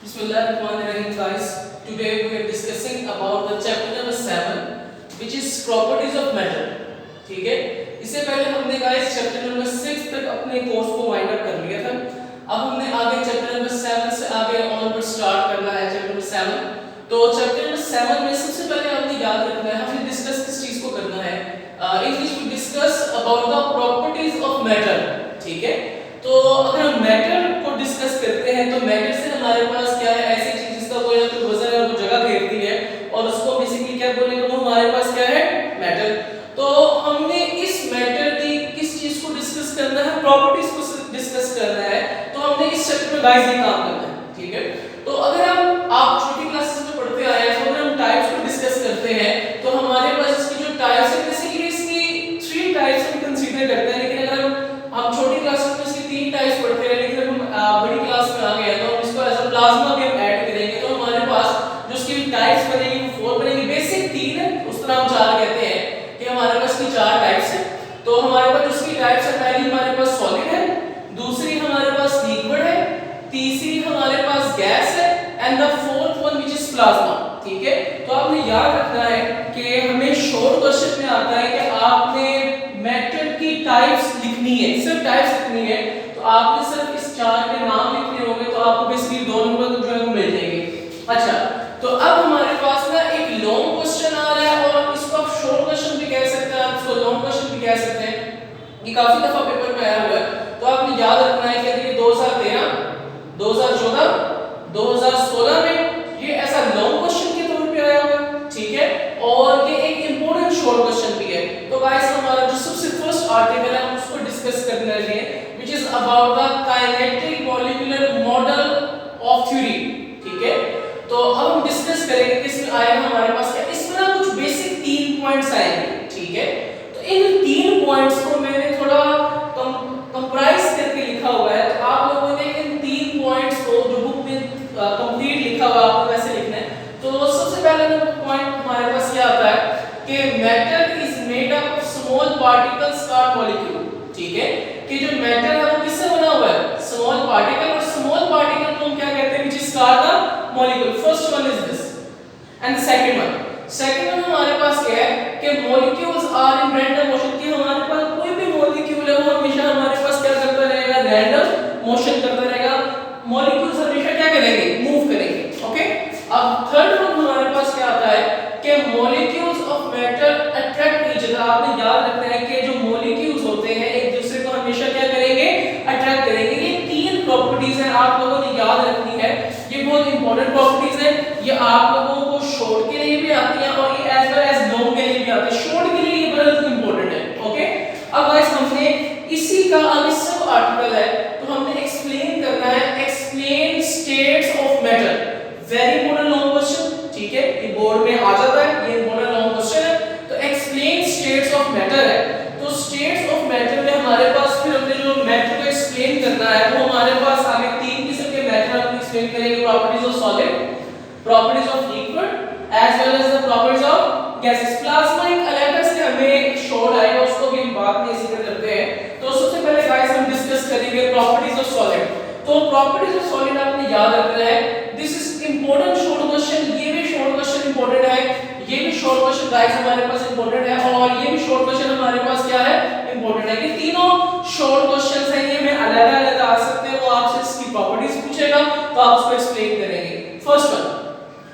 Bismillahirrahmanirrahim, guys. Today we are discussing about the chapter number 7 which is properties of matter. ठीक है, इससे पहले हमने guys chapter number 6 तक अपने कोर्स को वाइंड अप कर लिया था. अब हमने आगे chapter number 7 से आगे ऑनवर्ड स्टार्ट करना है chapter number 7. तो chapter number 7 में सबसे पहले हमने याद रखना है, हमने डिस्कस किस चीज को करना है, in which we discuss about the properties of matter. ठीक है, तो अगर हम मैटर को डिस्कस करते हैं तो मैटर से हमारे पास क्या है, ऐसी चीज जिसका कोई ना कोई वजन है और वो जगह घेरती है और उसको बेसिकली क्या बोलेंगे, वो हमारे पास क्या है, मैटर. तो हमने इस मैटर की किस चीज को डिस्कस करना है, प्रॉपर्टीज को डिस्कस करना है. तो हमने इस चैप्टर में गाइस ये काम करना है. ठीक है, तो अगर आप छोटी क्लासेस में पढ़ते आए हैं तो अगर हम टाइप्स को डिस्कस करते हैं तो हमारे पास इसकी जो टाइप्स है, बेसिकली इसकी 3 टाइप्स हम कंसीडर करते हैं. लेकिन अगर हम छोटी क्लासेस में इसकी 3 टाइप्स पढ़ते हैं, लेकिन जब हम बड़ी क्लास में आ गए हैं तो हम इसको एज अ प्लाज्मा भी हम ऐड करेंगे तो हमारे पास जो इसकी टाइप्स बनेगी वो 4 बनेगी. बेसिक 3 है, उस तरह हम 4 कहते हैं कि हमारे पास की 4 टाइप्स है. तो हमारे पास जिसकी टाइप्स है, पहली हमारे पास सॉलिड है, दूसरी हमारे पास लिक्विड है, तीसरी हमारे पास गैस है and the fourth one which is plasma. ठीक है, तो आपने याद रखना है कि हमें शॉर्ट क्वेश्चन में आता है कि आपने मैटर की टाइप्स लिखनी है, सिर्फ टाइप्स लिखनी है. तो आपने सिर्फ इस 4 के नाम लिखने होंगे तो आपको बेसिकली 2 नंबर जो है वो मिल जाएंगे. अच्छा, तो अब हमारे पास ना एक लॉन्ग क्वेश्चन आ रहा है और इसको आप शॉर्ट क्वेश्चन भी कह सकते हैं, आप इसको लॉन्ग क्वेश्चन भी कह सकते हैं. ये काफी दफा पेपर में आया हुआ है. तो आपने याद रखना है कि 2013, 2014, 2016 में ये ऐसा लॉन्ग क्वेश्चन के तौर पे आया हुआ है. ठीक है, और ये एक इंपॉर्टेंट शॉर्ट क्वेश्चन भी है. तो गाइस हमारा जो सबसे फर्स्ट आर्टिकल है हम उसको डिस्कस करने वाले हैं, which is about the kinetic molecular model of theory. ठीक है, तो अब हम डिस्कस करेंगे कि इसमें आएगा हमारे पास क्या, इसमें ना कुछ बेसिक 3 पॉइंट्स आएंगे. ठीक है, तो इन 3 पॉइंट्स को मैंने थोड़ा कंप्राइज करके लिखा हुआ है. तो आप लोगों ने इन 3 पॉइंट्स को जो बुक में कंप्लीट लिखा हुआ है आपको वैसे लिखना है. तो सबसे पहला नंबर पॉइंट हमारे पास क्या आता है कि matter is made up of small particles called molecule. ठीक है, कि जो मैटर है वो किससे बना हुआ है, स्मॉल पार्टिकल. और स्मॉल पार्टिकल को हम क्या कहते हैं, which is called the molecule. First one is this and the second one हमारे पास क्या है कि molecules are in random motion. कि हमारे पास कोई भी मॉलिक्यूल है वो हमेशा हमारे पास क्या करता रहेगा, रैंडम मोशन करता रहेगा. मॉलिक्यूल्स हमेशा क्या करेंगे, मूव करेंगे. ओके, अब थर्ड वन हमारे पास क्या आता है कि molecules of matter attract each other. आपने याद रखना है कि जो मॉलिक्यूल्स होते हैं एक दूसरे को हमेशा क्या करेंगे, अट्रैक्ट करेंगे. ये 3 प्रॉपर्टीज हैं, आप लोगों ने याद रखनी है. ये बहुत इंपॉर्टेंट प्रॉपर्टीज हैं. ये आप लोगों को शॉर्ट के लिए भी आती हैं और ये एज वेल एज लॉन्ग के लिए भी आती है. शॉर्ट के लिए ये बहुत इंपॉर्टेंट है. ओके, अब गाइस हमने इसी का आगे सब आर्टिकल है तो हमने एक्सप्लेन करना है. Explain states of matter, very important long question. ठीक है, ये बोर्ड में आ जाता है, ये इंपॉर्टेंट लॉन्ग क्वेश्चन है. तो एक्सप्लेन स्टेट्स ऑफ मैटर है. तो स्टेट्स ऑफ मैटर में हमारे पास फिर हमने जो मैटर को एक्सप्लेन करना है वो हमारे पास आगे 3 किस्म के मैटर हम एक्सप्लेन करेंगे. Properties of solid, properties of liquid as well as the properties of gases. Plasma एक अलग से हमें एक शॉर्ट आएगा, उसको भी हम बाद में इसी तरह करते हैं. तो सबसे पहले गाइस हम डिस्कस करेंगे प्रॉपर्टीज ऑफ सॉलिड. तो प्रॉपर्टीज ऑफ सॉलिड आपने याद रखना है, this is important short question. ये भी शॉर्ट क्वेश्चन इंपॉर्टेंट है, ये भी शॉर्ट क्वेश्चन गाइस हमारे पास इंपॉर्टेंट है और ये भी शॉर्ट क्वेश्चन हमारे पास क्या है, इंपॉर्टेंट है. कि तीनों शॉर्ट क्वेश्चंस हैं, ये में अलग-अलग आ सकते हैं. वो आपसे इसकी प्रॉपर्टीज पूछेगा तो आप उसको एक्सप्लेन करेंगे. फर्स्ट वन,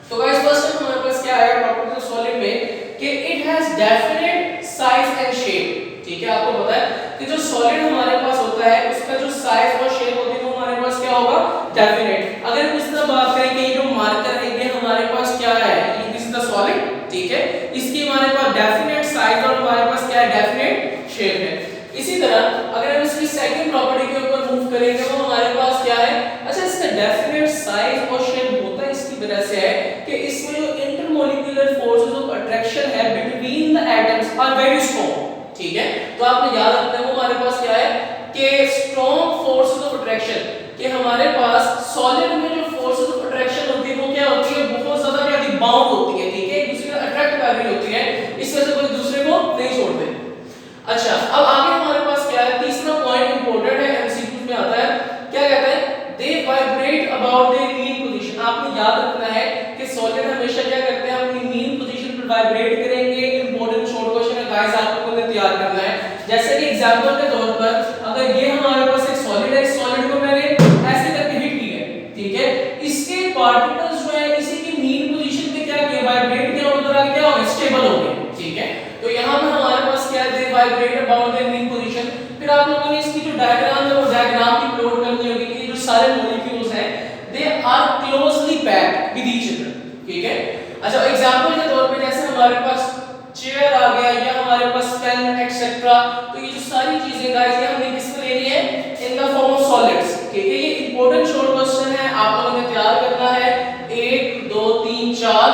तो गाइस फर्स्ट वन हमारे पास क्या आएगा प्रॉपर्टीज ऑफ सॉलिड में कि it has definite size and shape. ठीक है, आपको पता है कि जो सॉलिड हमारे पास होता है उसका जो साइज और शेप होती है वो हमारे पास क्या होगा, डेफिनेट. अगर हम इस तरह बात करें कि ये जो मार्कर है ये हमारे पास क्या है, ये दिस इज द सॉलिड. ठीक है, इसकी हमारे पास डेफिनेट साइज और हमारे पास क्या है, डेफिनेट शेप है. इसी तरह अगर हम इसकी सेकंड प्रॉपर्टी के ऊपर मूव करेंगे वो हमारे पास क्या है, अच्छा इसका डेफिनेट साइज और शेप होता है इसकी वजह से है कि इसमें जो इंटरमॉलिक्यूलर फोर्सेस ऑफ अट्रैक्शन है between the atoms are very strong. ठीक है, तो आपने याद रखना है वो हमारे पास क्या है कि स्ट्रांग फोर्सेस ऑफ अट्रैक्शन. कि हमारे पास सॉलिड में जो फोर्सेस ऑफ अट्रैक्शन होती है वो क्या होती है, बहुत ज्यादा क्या होती है, बाउंड होती है. ठीक है, एक दूसरे को अट्रैक्ट कर रही होती है, इस वजह से कोई दूसरे को नहीं छोड़ते. अच्छा, अब आगे हमारे पास क्या है, तीसरा पॉइंट इंपॉर्टेंट है, एमसीक्यू में आता है. क्या कहता है, they vibrate about their mean position. आपने याद रखना है कि सॉलिड हमेशा क्या करते हैं, अपनी मीन पोजीशन पर वाइब्रेट करेंगे। इंपॉर्टेंट शॉर्ट क्वेश्चन है गाइस, आप लोगों ने तैयार करना है। जैसे कि एग्जांपल के तौर पर अगर ये हमारे पास एक सॉलिड है, सॉलिड को मैंने ऐसे करके हिट किया, ठीक है, इसके पार्टिकल्स जो है इसी की मीन पोजीशन पे क्या किया, वाइब्रेट किया, उधर आके क्या हो गया, स्टेबल हो गए, ठीक है। तो यहां पर हमारे पास क्या है, vibrate about the mean position. फिर आप लोगों ने इसकी जो डायग्राम है वो डायग्राम की प्लॉट करनी होगी कि ये जो सारे मॉलिक्यूल्स हैं they are closely packed with each other, ठीक है। अच्छा, एग्जांपल के तौर पे जैसे हमारे पास चेयर आ गया या हमारे पास पेन एक्सेट्रा, तो ये जो सारी चीजें गाइस ये हमने किसको लेनी है, in the form of solids, ठीक है। ये इंपॉर्टेंट शॉर्ट क्वेश्चन है, आप लोगों ने तैयार करना है 1 2 3 4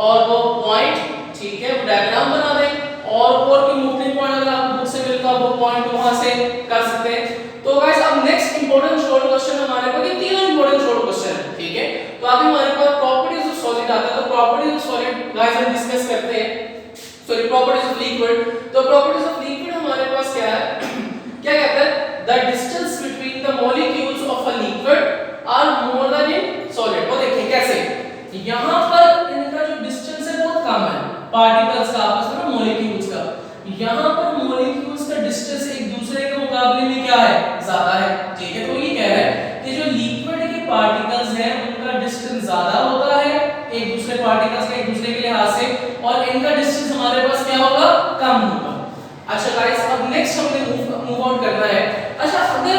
और वो पॉइंट, ठीक है, डायग्राम बना दें और के मुख्तलिफ पॉइंट अगर आपको बुक से मिलता वो पॉइंट वहां से कर सकते हैं। तो गाइस अब नेक्स्ट इंपॉर्टेंट शॉर्ट क्वेश्चन हमारे पास, ये तीनों इंपॉर्टेंट शॉर्ट क्वेश्चन है, ठीक है। तो आगे हमारे पास प्रॉपर्टीज ऑफ सॉलिड आता है, तो प्रॉपर्टीज ऑफ सॉलिड गाइस हम डिस्कस करते हैं। Sorry, properties of liquid. तो प्रॉपर्टीज ऑफ लिक्विड हमारे पास क्या है, क्या कहता है, the distance between the molecules of a liquid are more than in solid. वो देखिए कैसे, यहां पर इनका जो डिस्टेंस है बहुत कम है, पार्टिकल्स का आपस में, मॉलिक्यूल्स का। यहां पर मॉलिक्यूल्स का डिस्टेंस एक दूसरे के मुकाबले में क्या है, ज्यादा है, ठीक है। तो ये कह रहा है कि जो लिक्विड के पार्टिकल्स हैं उनका डिस्टेंस ज्यादा होता है एक दूसरे पार्टिकल्स का, एक दूसरे के लिहाज से, और इनका डिस्टेंस हमारे पास क्या होगा, कम होगा। अच्छा गाइस, अब नेक्स्ट हमें मूव आउट करना है। अच्छा, अगर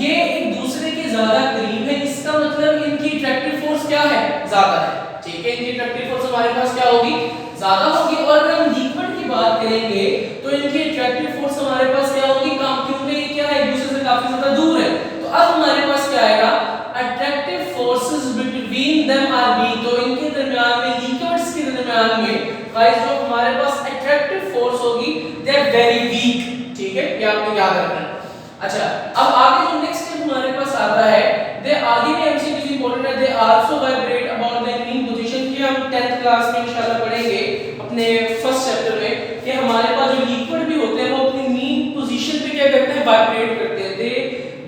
ये एक दूसरे के ज्यादा करीब है, इसका मतलब इनकी अट्रैक्टिव फोर्स क्या है, ज्यादा है, ठीक है। इनकी अट्रैक्टिव फोर्स हमारे पास क्या होगी, ज्यादा होगी। और अगर हम लिक्विड की बात करेंगे तो इनकी अट्रैक्टिव फोर्स हमारे पास क्या होगी, कम, क्योंकि ये क्या है, एक दूसरे से काफी ज्यादा दूर है। तो अब हमारे पास क्या आएगा, attractive forces between them are weak. तो इनके दरमियान में, लिक्विड्स के दरमियान में गाइस जो हमारे पास अट्रैक्टिव फोर्स होगी दे आर वेरी वीक, ठीक है, ये आपको याद रखना है। अच्छा, अब आगे जो नेक्स्ट स्टेप हमारे पास आता है, दे आगे भी एमसीक्यूज इंपॉर्टेंट है, they also vibrate about the mean position, की हम 10th क्लास में इंशाल्लाह पढ़ेंगे अपने फर्स्ट चैप्टर में, कि हमारे पास जो लिक्विड भी होते हैं वो अपनी मीन पोजीशन पे क्या करते हैं, वाइब्रेट करते हैं। They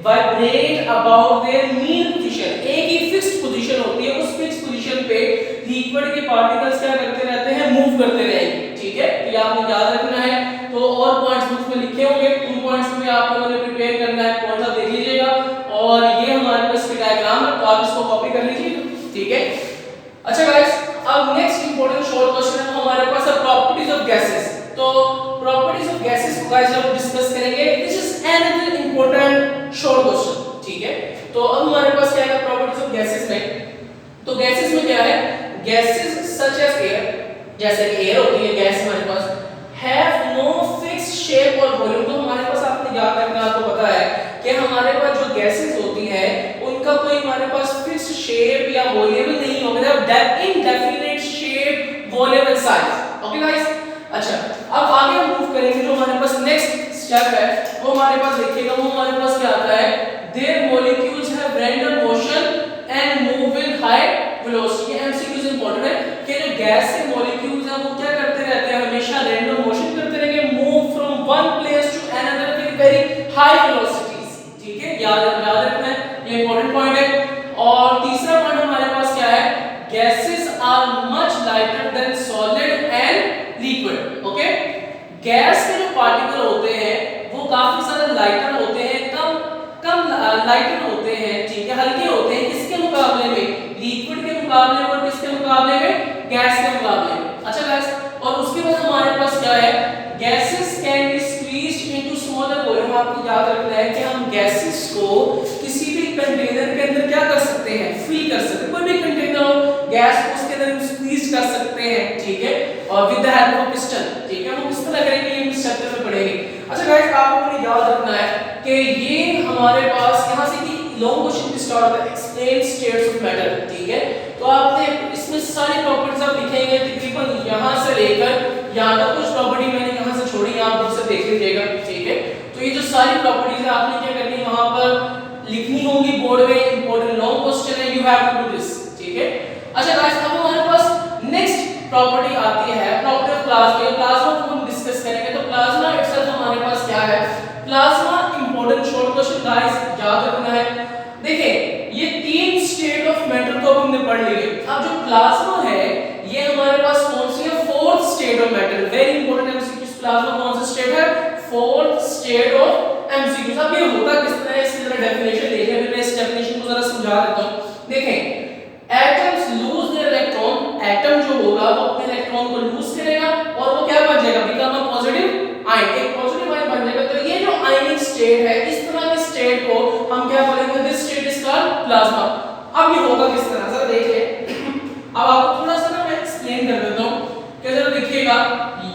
vibrate about their mean position, एक ही फिक्स्ड पोजीशन होती है, उस फिक्स्ड पोजीशन पे लिक्विड के पार्टिकल्स क्या करते रहते हैं, मूव करते रहेंगे, ठीक है। ये आपने याद रखना है। तो और पॉइंट्स बुक्स में लिखे होंगे, उन पॉइंट्स को भी आप लोगों ने प्रिपेयर करना है, पॉइंट्स आप देख लीजिएगा। और ये हमारे पास इसका डायग्राम है, तो आप इसको कॉपी कर लीजिए, ठीक है। अच्छा गाइस, अब नेक्स्ट इंपॉर्टेंट शॉर्ट क्वेश्चन है हमारे पास, प्रॉपर्टीज ऑफ गैसेस। तो प्रॉपर्टीज ऑफ गैसेस को गाइस जब डिस्कस करेंगे, this is another important short question, ठीक है। तो अब हमारे पास क्या है, प्रॉपर्टीज ऑफ गैसेस में, तो गैसेस में क्या है, गैसेस सच एज एयर, जैसे कि एयर होती है गैस हमारे पास, हैव नो फिक्स्ड शेप और वॉल्यूम। तो हमारे पास आपने याद रखना, आपको पता है कि हमारे पास जो गैसेस होती हैं उनका कोई हमारे पास फिक्स्ड शेप या वॉल्यूम नहीं होगा, that indefinite shape, volume and size, okay guys. अच्छा, अब आगे हम मूव करेंगे, जो हमारे पास नेक्स्ट स्टेप है वो हमारे पास देखिएगा, वो हमारे पास क्या आता है, their molecules have random motion and move with high velocity. ये एमसीक्यूज इंपॉर्टेंट है कि जो गैस के मॉलिक्यूल्स हैं वो क्या करते रहते हैं, हमेशा रैंडम मोशन करते रहेंगे, move from one place to another with very high velocities, ठीक है, याद रखना है, ये इंपॉर्टेंट पॉइंट है। और तीसरा पॉइंट हमारे पास क्या है, gases are much lighter than solid and liquid, okay. Gas के जो पार्टिकल होते हैं वो काफी ज्यादा लाइटर होते हैं, कम लाइटर होते हैं, ठीक है, हल्के होते हैं, किसके मुकाबले में, लिक्विड के मुकाबले में, और किसके मुकाबले में, गैस के मुकाबले में। अच्छा गाइस, और उसके बाद हमारे पास क्या है, gases can be squeezed into smaller volume. आपको याद रखना है कि हम गैसेस को किसी भी कंटेनर के अंदर क्या कर सकते हैं, फिल कर सकते हैं, कोई भी कंटेनर हो, गैस को उसके अंदर स्क्वीज कर सकते हैं, ठीक है, और with the help of piston, ठीक है। वो किस तरह करेंगे ये इस चैप्टर में पढ़ेंगे। अच्छा गाइस, आप लोगों ने याद रखना है कि ये हमारे पास यहां से कि लॉन्ग क्वेश्चन की स्टार्ट होता है, एक्सप्लेन स्टेट्स ऑफ मैटर, ठीक है। तो आपने इसमें सारी प्रॉपर्टीज आप लिखेंगे, तकरीबन यहां से लेकर यहां तक कुछ प्रॉपर्टी मैंने यहां से छोड़ी, आप बुक से देख लीजिएगा, ठीक है। तो ये जो सारी प्रॉपर्टीज है आपने क्या करनी है, वहां पर लिखनी होगी बोर्ड में, इंपॉर्टेंट लॉन्ग क्वेश्चन है, you have to do this, ठीक है। अच्छा गाइस, अब हमारे पास नेक्स्ट प्रॉपर्टी आती है प्रॉपर्टी ऑफ प्लाज्मा। प्लाज्मा को हम डिस्कस करेंगे। तो प्लाज्मा इटसेल्फ हमारे पास क्या है, plasma important short question guys याद रखना है। देखिए, ये तीन स्टेट ऑफ मैटर को हमने पढ़ लिए। अब जो प्लाज्मा है ये हमारे पास कौन सी है, fourth state of matter. Very important MCQ, plasma कौन सा स्टेट है, फोर्थ स्टेट ऑफ एमसीक्यू। अब ये होता किस तरह है, इसकी जरा डेफिनेशन देखें। अभी मैं इस डेफिनेशन को जरा समझा देता हूं। देखें, atoms lose their electron, atom जो होगा वो अपने इलेक्ट्रॉन को लूज करेगा और वो क्या बन जाएगा, बिकम अ पॉजिटिव आयन, एक पॉजिटिव आयन बन जाएगा। तो ये जो आयनिक स्टेट है, इस तरह के स्टेट को हम क्या बोलेंगे, this state is called plasma. अब ये होगा किस तरह, जरा देखिए। अब आपको थोड़ा सा ना मैं एक्सप्लेन कर देता हूं कि जरा देखिएगा,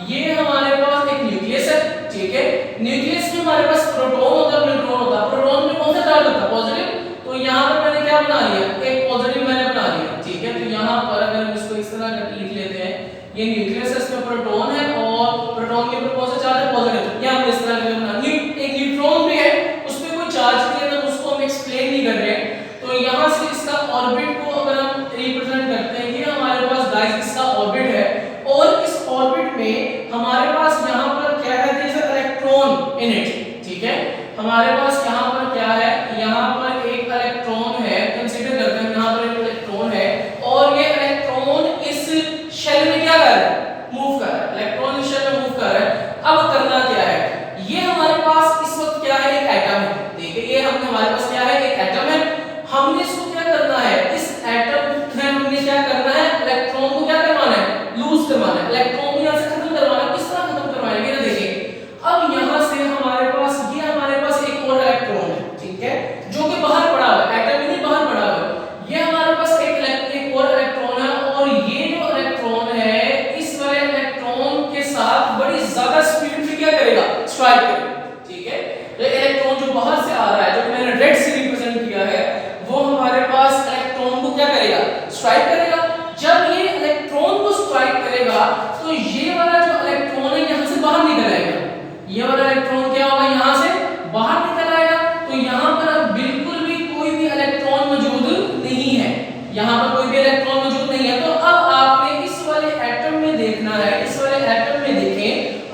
ये हमारे पास एक न्यूक्लियस है, ठीक है। न्यूक्लियस में हमारे पास प्रोटॉन होता है, न्यूट्रॉन होता है। प्रोटॉन में कौन सा चार्ज होता है, पॉजिटिव। तो यहां पर मैंने क्या बना लिया, एक पॉजिटिव मैंने बना लिया, ठीक है। तो यहां पर अगर हम इसको इस तरह का लिख लेते हैं, ये न्यूक्लियस है, इसमें प्रोटॉन है और प्रोटॉन के ऊपर कौन सा चार्ज है, पॉजिटिव। या हम इस तरह का बना, एक न्यूट्रॉन भी है, उसमें कोई चार्ज नहीं है, तो उसको हम एक्सप्लेन नहीं कर रहे हैं। तो यहां से इसका ऑर्बिट को अगर हम रिप्रेजेंट करते हैं, ये हमारे पास गाइस इसका ऑर्बिट है और इस ऑर्बिट में हमारे पास यहां पर क्या है, there is electron in it, ठीक है। हमारे पास यहां पर क्या है, यहां पर एक इलेक्ट्रॉन है, कंसीडर करते हैं यहां पर एक इलेक्ट्रॉन है और ये इलेक्ट्रॉन इस शेल में क्या कर रहा है, मूव कर रहा है। इलेक्ट्रॉन इस शेल में मूव कर रहा है। अब करना क्या है, ये हमारे पास इस वक्त क्या है, एक एटम है, ठीक है। ये हमारे पास क्या है, एक एटम है। हमने इसको क्या करना है, इस एटम में हमने क्या करना है, इलेक्ट्रॉन को क्या करवाना है, लूज करवाना है, इलेक्ट्रॉन को यहां से खत्म करवाना है। किस तरह खत्म करवाएंगे ना, देखिए। अब यहां से हमारे पास ये हमारे पास एक और इलेक्ट्रॉन है, ठीक है, जो कि बाहर पड़ा हुआ है, एटम में बाहर पड़ा हुआ है। ये हमारे पास एक और इलेक्ट्रॉन है और ये जो इलेक्ट्रॉन है, इस वाले इलेक्ट्रॉन के साथ बड़ी ज्यादा स्पीड में क्या करेगा, स्ट्राइक करेगा, ठीक है। तो इलेक्ट्रॉन जो बाहर से आ रहा है, जो मैंने रेड से रिप्रेजेंट किया है, वो हमारे पास इलेक्ट्रॉन को क्या करेगा, स्ट्राइक करेगा। जब ये इलेक्ट्रॉन को स्ट्राइक करेगा तो ये वाला जो इलेक्ट्रॉन है यहां से बाहर निकल आएगा। ये वाला इलेक्ट्रॉन क्या होगा, यहां से बाहर निकल आएगा। तो यहां पर अब बिल्कुल भी कोई भी इलेक्ट्रॉन मौजूद नहीं है, यहां पर कोई भी इलेक्ट्रॉन मौजूद नहीं है। तो अब आपने इस वाले एटम में देखना है, इस वाले एटम में देखें,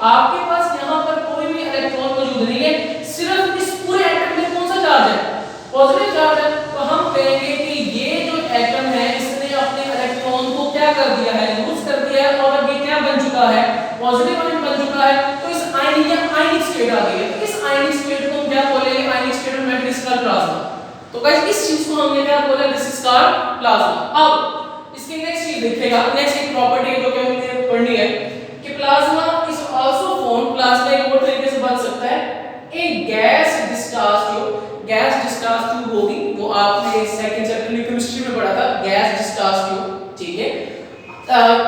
आपके पास यहां पर कोई भी इलेक्ट्रॉन मौजूद नहीं है, सिर्फ इस पूरे एटम में कौन सा चार्ज है, पॉजिटिव चार्ज है। तो हम कहेंगे कि ये जो एटम है, इसने अपने इलेक्ट्रॉन को क्या कर दिया है, लूज कर दिया है और अब ये क्या बन चुका है, पॉजिटिव आयन बन चुका है। तो इस आयनिक स्टेट आ गई है। इस आयनिक स्टेट को हम क्या बोलेंगे, ionic state of matter is called plasma. तो गाइस इस चीज को हमने क्या बोला, दिस इज कॉल्ड प्लाज्मा। अब इसकी नेक्स्ट चीज देखिएगा, नेक्स्ट एक प्रॉपर्टी जो कि हमें पढ़नी है कि plasma is also form, plasma एक और तरीके से बन सकता है, एक gas discharge tube. Gas discharge tube होगी, वो आपने सेकंड चैप्टर में केमिस्ट्री में पढ़ा था, गैस डिस्चार्ज ट्यूब, ठीक है।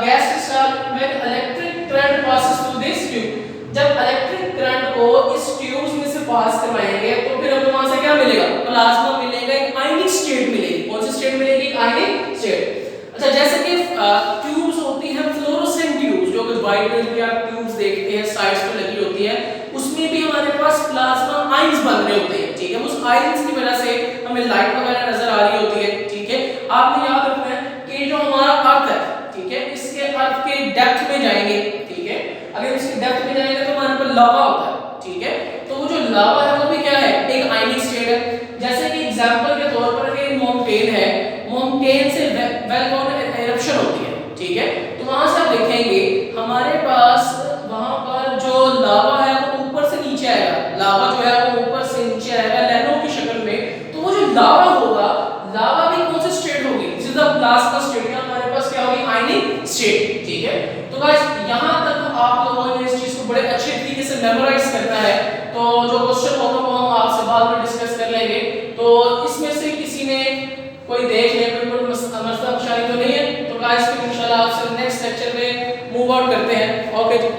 गैस डिस्चार्ज में electric current passes through this tube. जब इलेक्ट्रिक करंट को इस ट्यूब्स में से पास करवाएंगे तो फिर हमें वहां से क्या मिलेगा, प्लाज्मा मिलेगा, एक आयनिक स्टेट मिलेगी। कौन सी स्टेट मिलेगी, आयनिक स्टेट। अच्छा, जैसे कि ट्यूब्स होती हैं फ्लोरोसेंट ट्यूब्स, जो कि वाइट कलर की आप ट्यूब्स देखते हैं साइड्स पे लगी होती है, उसमें भी हमारे पास प्लाज्मा आयंस बन रहे होते हैं, ठीक है। उस आयंस की वजह से हमें लाइट वगैरह नजर आ रही होती है, ठीक है। आपने याद रखना है कि जो हमारा अर्थ है, ठीक है, इसके अर्थ के डेप्थ में जाएंगे, ठीक है। अगर इसके डेप्थ में जाएंगे तो हमारे पर लावा होता है, ठीक है। तो वो जो लावा है वो भी क्या है, एक आयनिक स्टेट है। जैसे कि एग्जांपल के तौर पर एक माउंटेन है, माउंटेन से वोल्केनो इरप्शन होती है, ठीक है। तो वहां से आप देखेंगे हमारे पास वहां पर जो लावा है वो ऊपर से नीचे आएगा, लावा जो है वो ऊपर से नीचे आएगा लहरों की शक्ल में। तो वो जो लावा होगा, लावा भी कौन सी स्टेट होगी, this is the plasma state. हमारे पास क्या होगी, आयनिक स्टेट, ठीक है। तो गाइस यहां तक आप लोगों ने इस चीज को बड़े अच्छे तरीके से मेमोराइज करना है। तो जो क्वेश्चन होगा वो हम आपसे बाद में डिस्कस कर लेंगे। तो इसमें से किसी ने कोई देख ले, कोई मसला परेशानी तो नहीं है, तो गाइस फिर इंशाल्लाह आपसे नेक्स्ट लेक्चर में मूव आउट करते हैं। ओके जी।